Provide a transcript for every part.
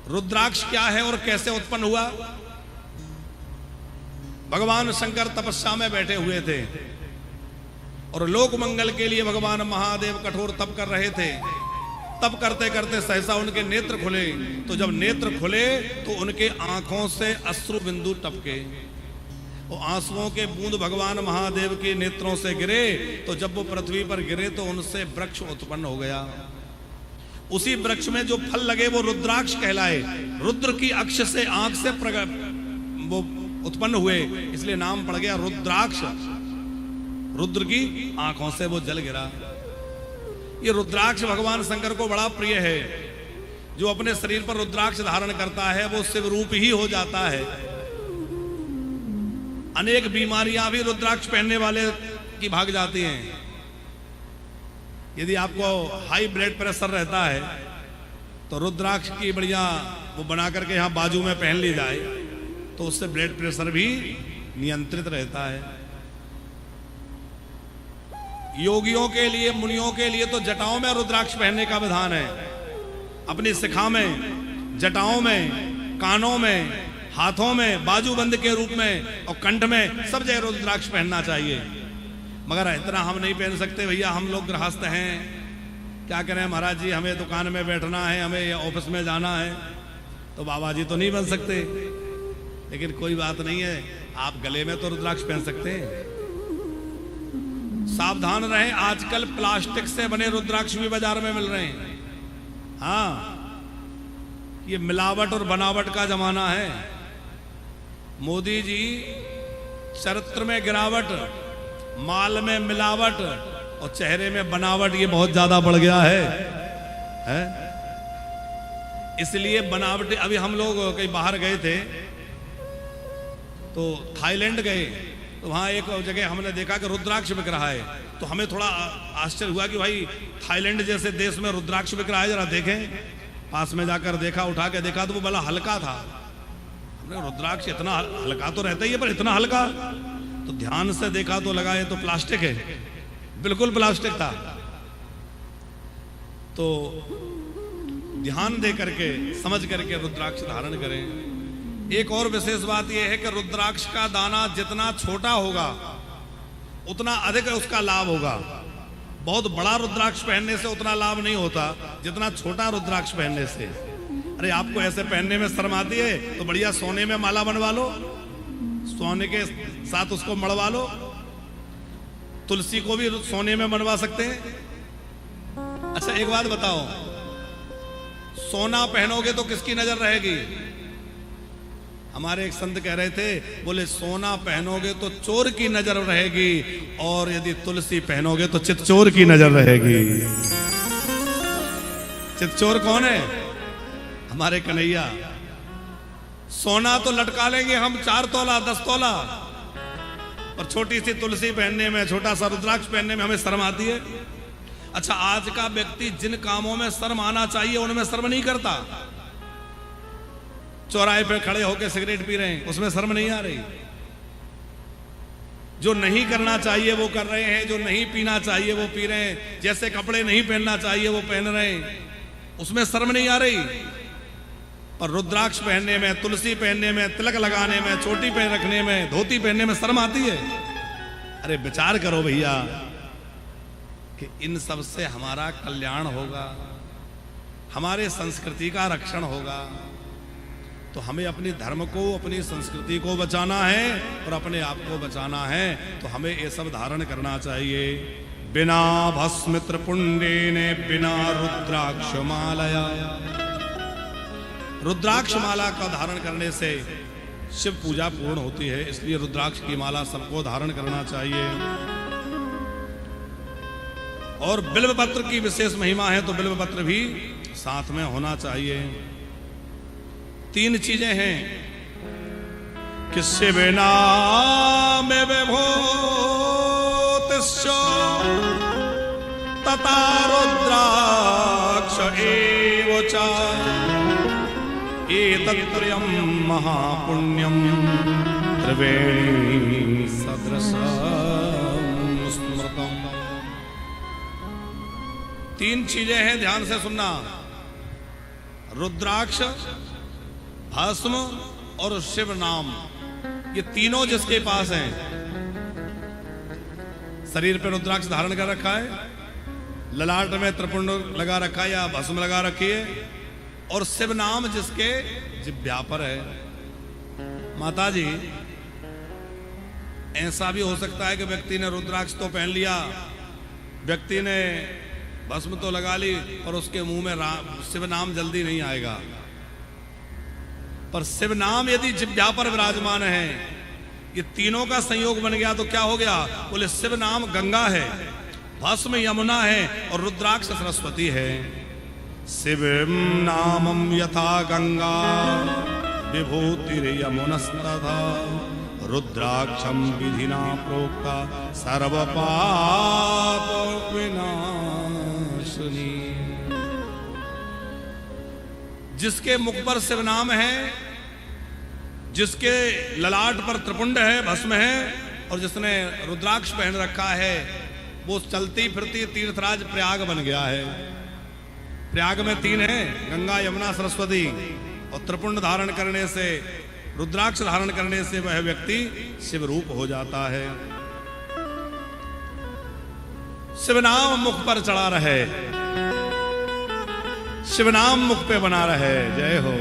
रुद्राक्ष क्या है और कैसे उत्पन्न हुआ? भगवान शंकर तपस्या में बैठे हुए थे और लोक मंगल के लिए भगवान महादेव कठोर तप कर रहे थे। तप करते करते सहसा उनके नेत्र खुले। तो जब नेत्र खुले तो उनके आंखों से अश्रु बिंदु टपके। वो आंसुओं के बूंद भगवान महादेव के नेत्रों से गिरे। तो जब वो पृथ्वी पर गिरे तो उनसे वृक्ष उत्पन्न हो गया। उसी वृक्ष में जो फल लगे वो रुद्राक्ष कहलाए। रुद्र की अक्ष से आंख से वो उत्पन्न हुए, इसलिए नाम पड़ गया रुद्राक्ष। रुद्र की आंखों से वो जल गिरा। ये रुद्राक्ष भगवान शंकर को बड़ा प्रिय है। जो अपने शरीर पर रुद्राक्ष धारण करता है वो शिव रूप ही हो जाता है। अनेक बीमारियां भी रुद्राक्ष पहनने वाले की भाग जाती हैं। यदि आपको हाई ब्लड प्रेशर रहता है तो रुद्राक्ष की बढ़िया वो बना करके यहाँ बाजू में पहन ली जाए तो उससे ब्लड प्रेशर भी नियंत्रित रहता है। योगियों के लिए, मुनियों के लिए तो जटाओं में रुद्राक्ष पहनने का विधान है। अपनी शिखा में, जटाओं में, कानों में, हाथों में, बाजूबंद के रूप में और कंठ में सब जगह रुद्राक्ष पहनना चाहिए। मगर इतना हम नहीं पहन सकते भैया, हम लोग गृहस्थ हैं, क्या करें महाराज जी, हमें दुकान में बैठना है, हमें ऑफिस में जाना है, तो बाबा जी तो नहीं बन सकते। लेकिन कोई बात नहीं है, आप गले में तो रुद्राक्ष पहन सकते हैं। सावधान रहें, आजकल प्लास्टिक से बने रुद्राक्ष भी बाजार में मिल रहे हैं। हाँ, ये मिलावट और बनावट का जमाना है। मोदी जी चरित्र में गिरावट, माल में मिलावट और चेहरे में बनावट, ये बहुत ज्यादा बढ़ गया है? इसलिए बनावट। अभी हम लोग कहीं बाहर गए थे तो थाईलैंड गए, तो वहां एक जगह हमने देखा कि रुद्राक्ष बिक रहा है। तो हमें थोड़ा आश्चर्य हुआ कि भाई थाईलैंड जैसे देश में रुद्राक्ष बिक रहा है, जरा देखें। पास में जाकर देखा, उठा के देखा तो वो बड़ा हल्का था। हमने रुद्राक्ष इतना हल्का तो रहता ही है, पर इतना हल्का, तो ध्यान से देखा तो लगा ये तो प्लास्टिक है, बिल्कुल प्लास्टिक था। तो ध्यान दे करके, समझ करके रुद्राक्ष धारण करें। एक और विशेष बात यह है कि रुद्राक्ष का दाना जितना छोटा होगा उतना अधिक उसका लाभ होगा। बहुत बड़ा रुद्राक्ष पहनने से उतना लाभ नहीं होता जितना छोटा रुद्राक्ष पहनने से। अरे आपको ऐसे पहनने में शर्म आती है तो बढ़िया सोने में माला बनवा लो, सोने के साथ उसको मड़वा लो। तुलसी को भी सोने में बनवा सकते हैं। अच्छा एक बात बताओ, सोना पहनोगे तो किसकी नजर रहेगी? हमारे एक संत कह रहे थे, बोले सोना पहनोगे तो चोर की नजर रहेगी और यदि तुलसी पहनोगे तो चितचोर की नजर रहेगी। चितचोर कौन है? हमारे कन्हैया। सोना तो लटका लेंगे हम 4 तोला 10 तोला, और छोटी सी तुलसी पहनने में, छोटा सा रुद्राक्ष पहनने में हमें शर्म आती है। अच्छा, आज का व्यक्ति जिन कामों में शर्म आना चाहिए उनमें शर्म नहीं करता। चौराहे पे खड़े होकर सिगरेट पी रहे हैं, उसमें शर्म नहीं आ रही। जो नहीं करना चाहिए वो कर रहे हैं, जो नहीं पीना चाहिए वो पी रहे हैं, जैसे कपड़े नहीं पहनना चाहिए वो पहन रहे हैं, उसमें शर्म नहीं आ रही। पर रुद्राक्ष पहनने में, तुलसी पहनने में, तिलक लगाने में, चोटी पहन रखने में, धोती पहनने में शर्म आती है। अरे विचार करो भैया कि इन सब से हमारा कल्याण होगा, हमारे संस्कृति का रक्षण होगा। तो हमें अपने धर्म को, अपनी संस्कृति को बचाना है और अपने आप को बचाना है, तो हमें ये सब धारण करना चाहिए। बिना भस्मित्र पुण्डेने बिना रुद्राक्ष मालया। रुद्राक्ष माला का धारण करने से शिव पूजा पूर्ण होती है, इसलिए रुद्राक्ष की माला सबको धारण करना चाहिए। और बिल्व पत्र की विशेष महिमा है, तो बिल्व पत्र भी साथ में होना चाहिए। 3 चीजें हैं, किससे बिना में विभूतिश्च तथा रुद्राक्ष एव च एतत्त्रयं महापुण्यं त्रिवेणी सदृशं स्मृतम्। 3 चीजें हैं, ध्यान से सुनना। रुद्राक्ष, भस्म और शिव नाम, ये तीनों जिसके पास हैं, शरीर पर रुद्राक्ष धारण कर रखा है, ललाट में त्रिपुंड लगा रखा है या भस्म लगा रखी है, और शिव नाम जिसके जिह्वा पर है। माता जी, ऐसा भी हो सकता है कि व्यक्ति ने रुद्राक्ष तो पहन लिया, व्यक्ति ने भस्म तो लगा ली, और उसके मुंह में शिव नाम जल्दी नहीं आएगा। पर शिव नाम यदि जिह्वा पर विराजमान है, ये तीनों का संयोग बन गया तो क्या हो गया? बोले शिव नाम गंगा है, भस्म यमुना है, और रुद्राक्ष सरस्वती है। शिव नामम यथा गंगा विभूतिर्यमुनस्तथा रुद्राक्षम विधिना प्रोक्ता सर्व पाप विनाशिनी। जिसके मुख पर शिव नाम है, जिसके ललाट पर त्रिपुंड है, भस्म है, और जिसने रुद्राक्ष पहन रखा है, वो चलती फिरती तीर्थराज प्रयाग बन गया है। प्रयाग में 3 है, गंगा यमुना सरस्वती, और त्रिपुंड धारण करने से, रुद्राक्ष धारण करने से वह व्यक्ति शिव रूप हो जाता है। शिव नाम मुख पर चढ़ा रहे, शिव नाम मुख पे बना रहे। जय हो।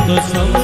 तो